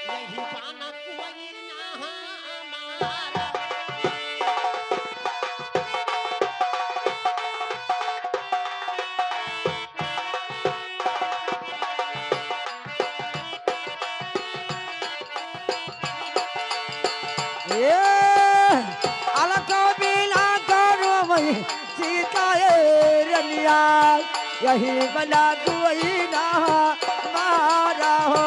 यही बाना कोई ना हमारा ये अलग बिना करो वही सीता रनिया यही बना कोई ना मारा हो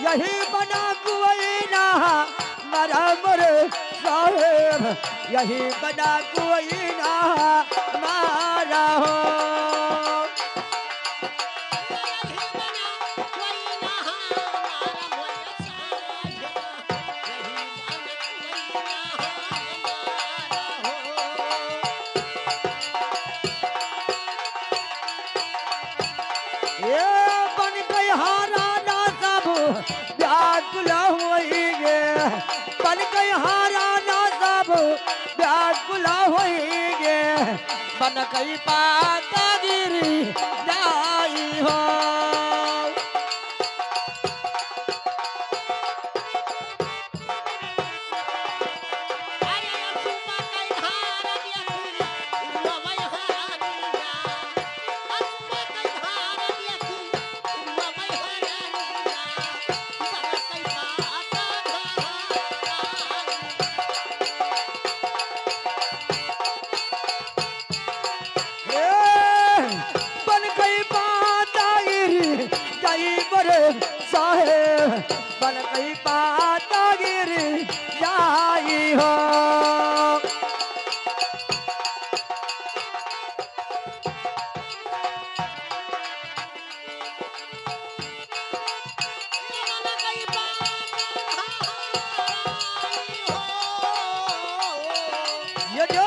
यही बना कोई ना मरा मरे साहेब यही बना कोई ना मारा हो ये बन गई हारा ना सब व्याकुल होइगे बन गई हारा ना सब व्याकुल होइगे बन गई पाता गिरी जाई हो बन गई पाता गिरी जाई बरे साहेब बन गई पाता गिरी जाई हो ये जो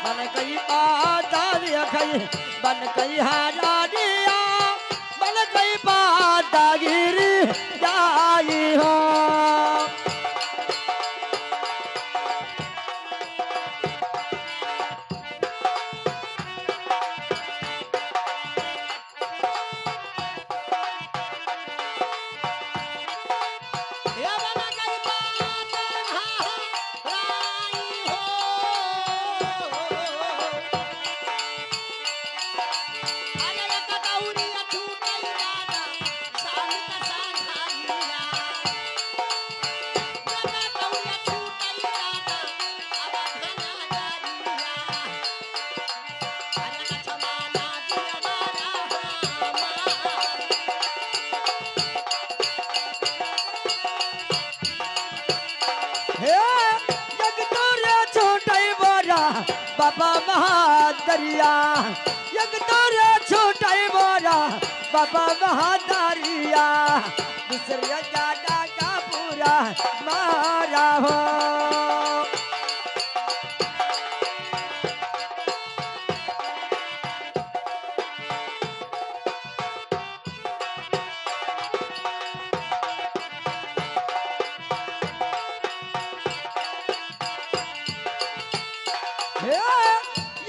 बन गई पाता बन गई हारा दिया बन गई पाता गिरी जाई हो बाबा महादरिया एक तोरे छोटे बोरा बाबा महादरिया दूसरे जाना का पूरा मारा हो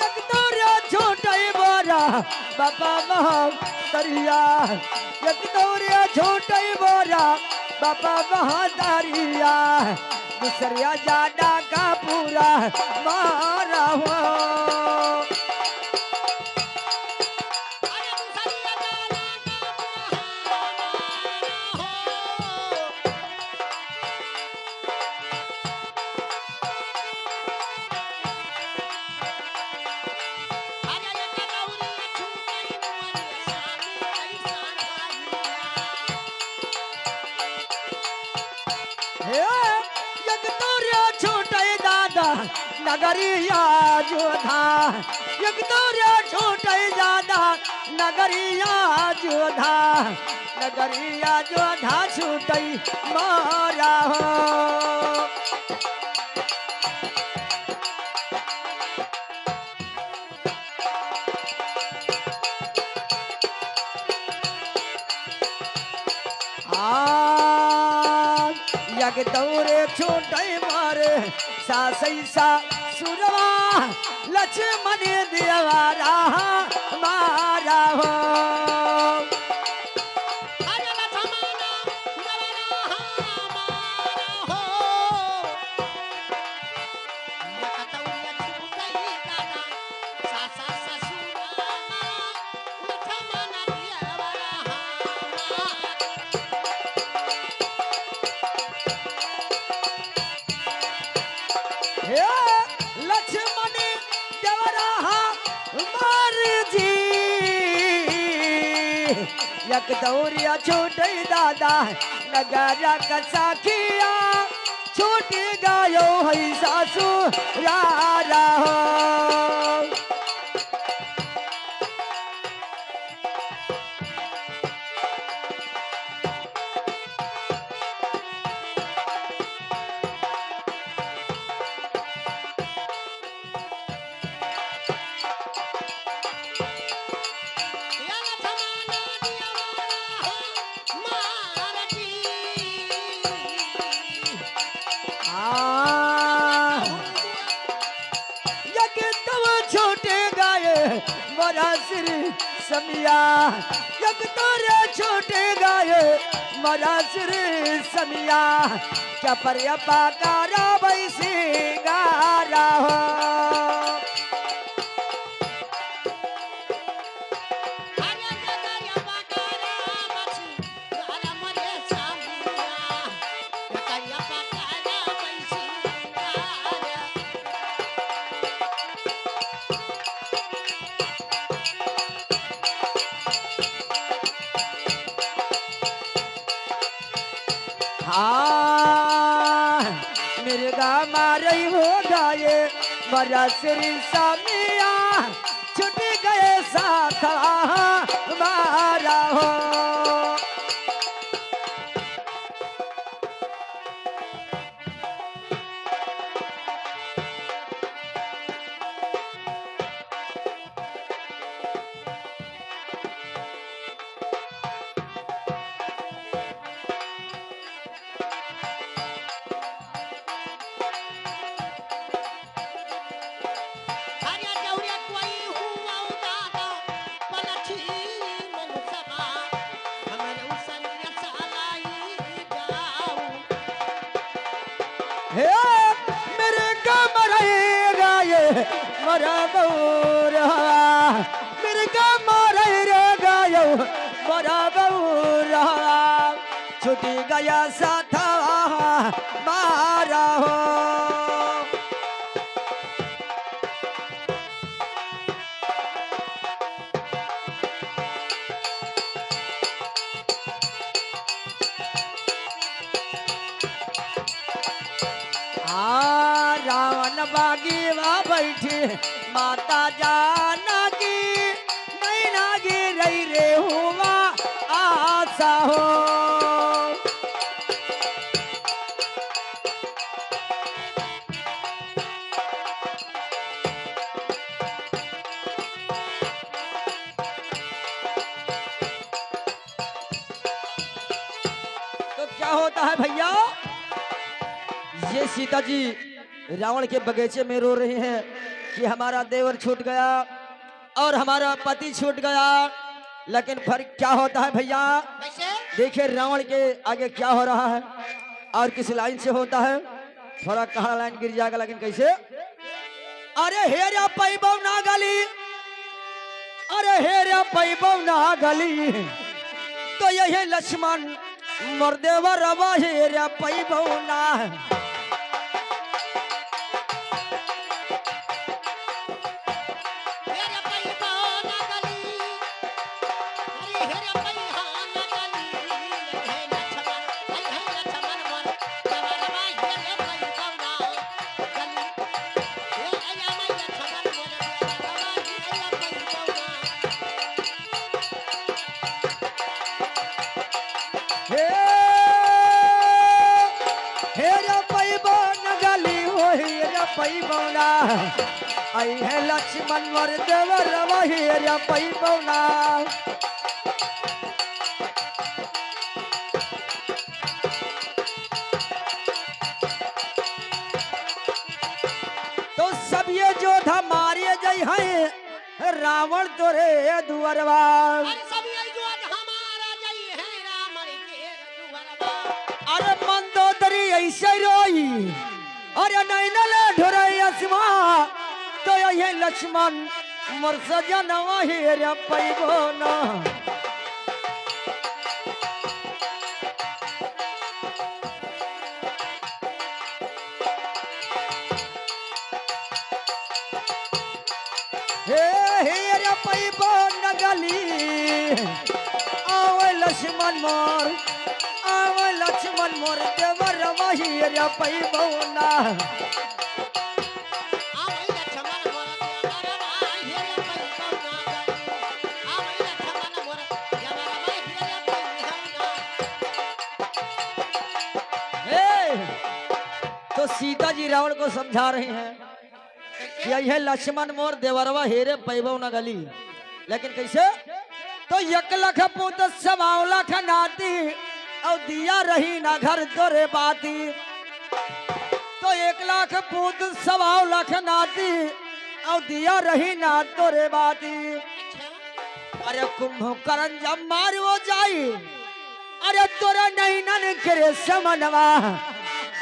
एक तोरे छोटे बोरा बाबा महादरिया एक तोरे छोटे बोरा बाबा महादरिया दूसरे जाना का पूरा मारा हो एक तोरे छोटे दादा नगरिया जोधा एक दौरे छूटे ज्यादा नगरिया जोधा नगरिया जोधा छूटे मारा हो यक दौरे छोटे मारे सासैसा सुरवा लक्ष्मण देवारा मारा हो अरे लक्ष्मण देवरा हमारा हो यकतौरिया छूटई दादा सासा ससुराना लक्ष्मण देवरा हमारा हे लक्ष्मण देवरा मार जी यक दौरिया छोटे दादा नगरा कसा किया छूट गयो है सासू यारा हो या लक्ष्मण देवरा हमारा जी यक तब छोटे गाये मरा सिर समिया यक तोरे छोटे गाये मरा सिर समिया क्या परियपा कारा बैसी गारा हो अरे जगया बकारा बसी गाला मरे सामिया जगया बकारा बसी गाला हाँ मिर्गा मारे हो गाये मरा सिर समिया छुट गए साथ मारा हो अरे दौरिया कोई हुआ दादा पलठी मनुसमा हमारे उसनिया सालाई जाऊ हे मेरे कमर गाये मरा गौरा मेरे कमर गायो मरा गौरा छुटी गया साथ मारा हो रावण बागी वा बैठी माता जानकी नैना गिरई रे हुआ आशा हो तो क्या होता है भैया ये सीता जी रावण के बगीचे में रो रही हैं कि हमारा देवर छूट गया और हमारा पति छूट गया लेकिन फर्क क्या होता है भैया कैसे देखिए रावण के आगे क्या हो रहा है और किस लाइन से होता है थोड़ा कहाँ लाइन गिर जाएगा लेकिन कैसे अरे हेरा पैबो ना गली अरे हेरा पैबो ना गली तो यही लक्ष्मण मरदेवर रवा हेरा पैबो ना हेरे पैबो ना गली अरे हेरे पैहा ना गली हे लक्ष्मण मोर देवरवा हेरे पैबो ना गली हे हेरा पैबो न गली हो हेरा पैबो ना आई है लक्ष्मण मोर देवरवा हेरा पैबो ना तो सब ये जोधा मारे जय है रावण तोरे दुअरवा अरे सब ये जो हमारा जई है रामण के दुहरवा अरे मंदोदरी ऐसे रोई अरे नैनल ढोरई असमा तो ये लक्ष्मण मोर सजनवा हेरा पैबो ना हे हेरा पैबो न गली आवे लक्ष्मण मोर आवे लक्ष्मण मोर देवरवा हेरा पैबो ना आवई लक्ष्मण मोर देवरवा हेरे पैबौना आवई लक्ष्मण मोर देवरवा हेरे पैबौना हे तो सीता जी रावण को समझा रहे हैं कि यह लक्ष्मण मोर देवरवा हेरे पैबो न गली लेकिन कैसे तो 1 लाख पुत 1.25 लाख नाती और दिया रही ना घर तोरे बाती तो 1 लाख पुत 1.25 लाख नाती और दिया रही ना तोरे बाती अरे कुंभकर्ण जब मारो जाई अरे तोरा नहीं नन करे समनवा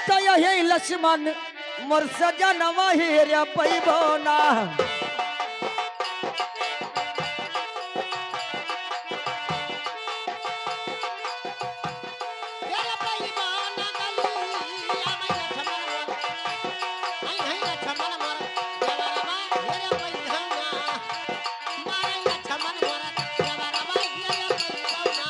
तो यही लक्ष्मण मोर सजनवा हेरा पैबो ना हेरे पैबौना गली आवई लक्ष्मण मोर आई है लक्ष्मण मोर देवरवा हेरे पैबौना माई लक्ष्मण मोर देवरवा हेरे पैबौना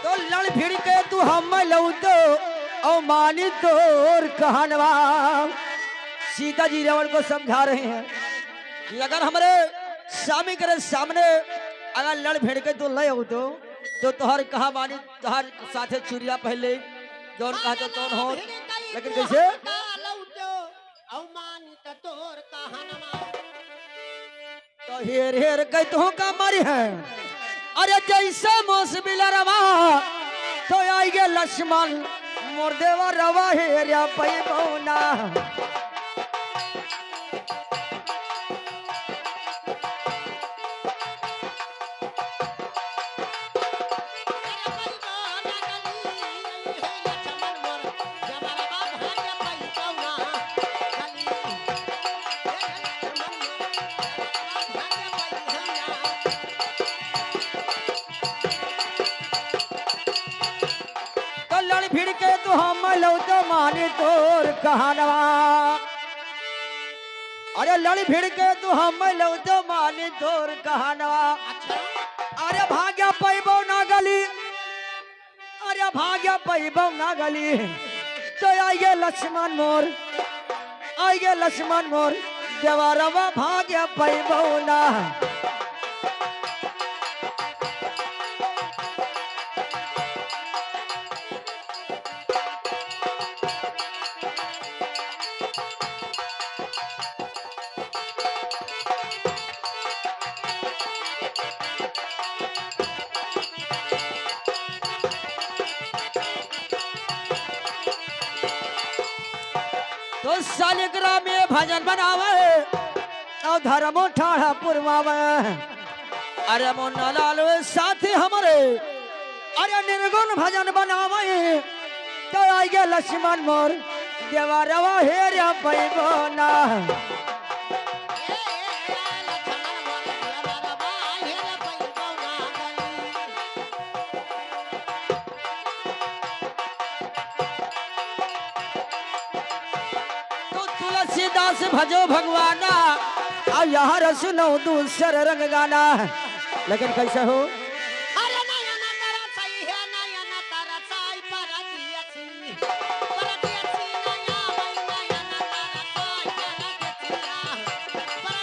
तो लड़ भिड़ के तू हम लऊ तो और मानी तोर कहनवा सीता जी रावण को समझा रहे हैं कि अगर हमारे स्वामी करे सामने अगर लड़ भिड़ के तू ले आओ तो तोहर कहा मानी तोहर साथे चूड़िया पहले जौन कहा तो तौन हो लेकिन कैसे तो हेर हेर कह तू का मारी है अरे जैसे मौसमी रवा तो आई गे लक्ष्मण मोर देवा रवा हेरा पैबो ना तो लड़ भिड़ के तू हम लऊ तो मानी तोर कहनवा अरे लड़ भिड़ के तू हम लऊ तो मानी तोर कहनवा अरे भाग्य पैबो ना गली अरे भाग्य पैबो ना गली तो आइए लक्ष्मण मोर आइए लक्ष्मण मोर देवरवा भाग्य पैबो ना तो सालिग्राम में भजन बनावे और धर्मो ठाड़ा पुरवावे अरे मुन्ना लाल साथी हमारे अरे निर्गुण भजन बनावे तो आइए लक्ष्मण मोर देवरवा हेरा पैबो ना तो तुलसीदास भजो भगवाना और यहाँ रसनो दूसर रंग गाना लेकिन कैसे हो अरे नयन तारा सही है नयन तारा साई परदियसी परदियसी नया वै नयन तारा साई परदियसी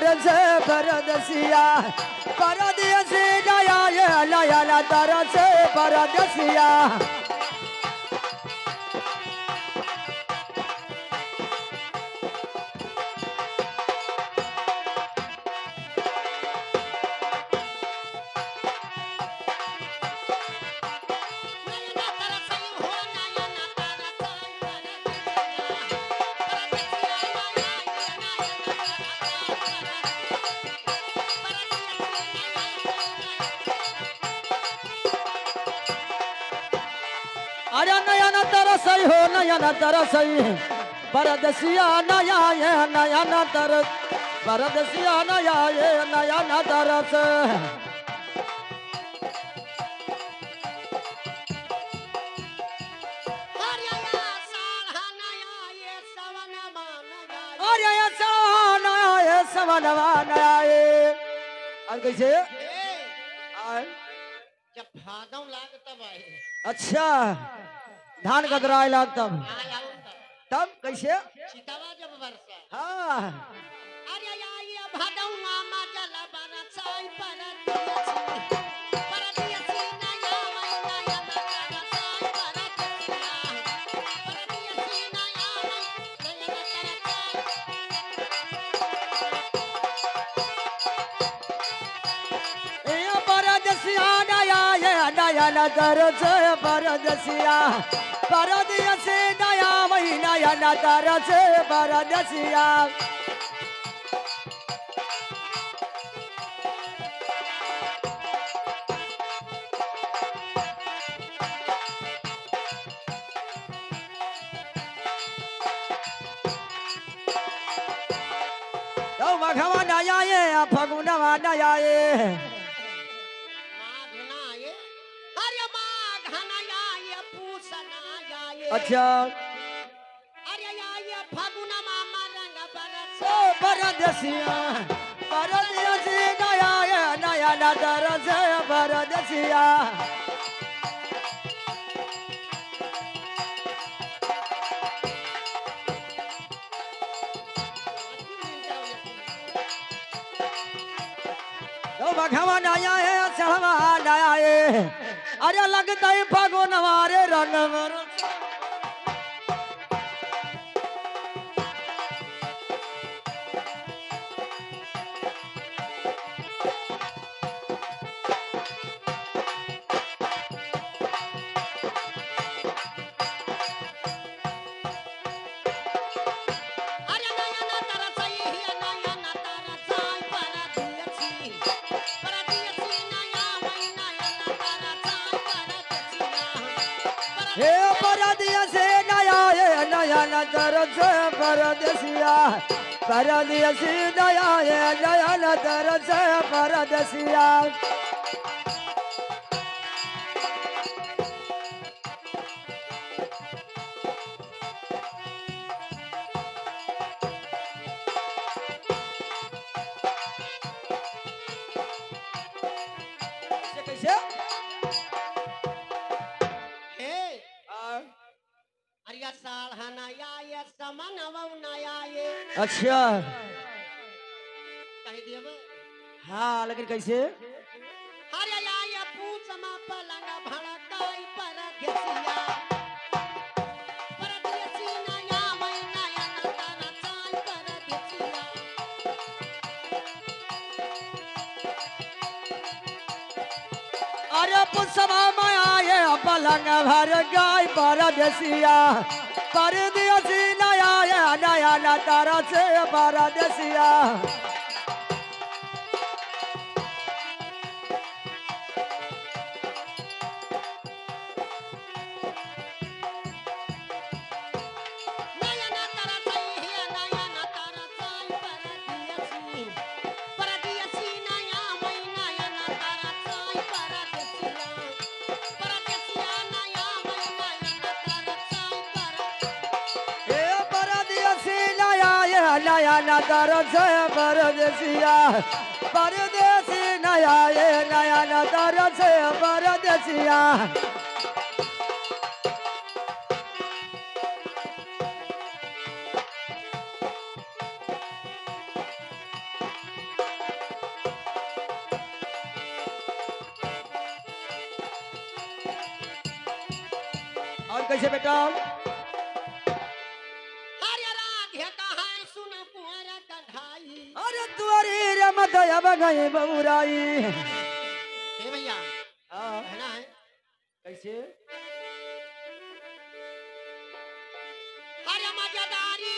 तर से परदेसिया परदेसी नया ये नया तर से परदेसिया नयना तरसई हो नयना तरसई परदेसिया अरे नयन तरसई हो नयन तरसई परदेसिया नया ये नयन तर परदेसिया नया ये नयन तरस हरिया साल नया ये सवन मानया अरे ऐसा नया ये समनवा नया ये और कैसे आए? जब भादव लाग तब आए अच्छा धान गदराए लाग तब आया तब कैसे सीतावा जब बरसा हाँ अरे ये भादव मामा जल बरसाई परदेसी नया नया तरसाई परदेसिया परदेसी नया नया तरसाई ये परदेसिया नया ये नया न तरस परदेसिया परदेसी नया वही नया न तरस परदेसिया तो मघवा नया ये फगुनवा नया ये माघ ना आए अरे माघ ना आए पूस ना आए अच्छा अरे ये फागुन मामा रंग बरस ओ परदेसिया परदेसी नया ये नया न तरस परदेसिया तो मघवा नया है सहवा नया है अरे लगता है फागुन हमारे रंग बरस अरे नयना तरसई ही नयना तरसाई परदेसी नया नयना तरसाई परदेसिया हे परदेसी नया ये नया न तरस परदेसिया परदेसी नया ये नया न तरस परदेसिया कैसे कैसे हे आ, अरे साल नया ये समन नया ये अच्छा कह देब हाँ लेकिन कैसे अरे ये पूछ मा पलंग भड़काई परदेसिया परदेसी नया नया तरसाई परदेसिया अरे पुष्पा माया ये पलंग भर गाय परदेसिया परदेसी नया ये नया न तरस परदेसिया नयना तरसई ही नयना तरसाई परदेसी नया नयना तरसाई परदेसिया परदेसिया नया नयना तरसाई हे परदेसी नया ये नया न तरस परदेसिया परदेसी नया ये नया न तरस परदेसिया और कैसे बेटा हरे राधे कहा सुन कुंवर कढ़ाई अरे तुअरी रे मदया बगई बउराई हे भैया हाँ, कहना है कैसे हरे मजेदारी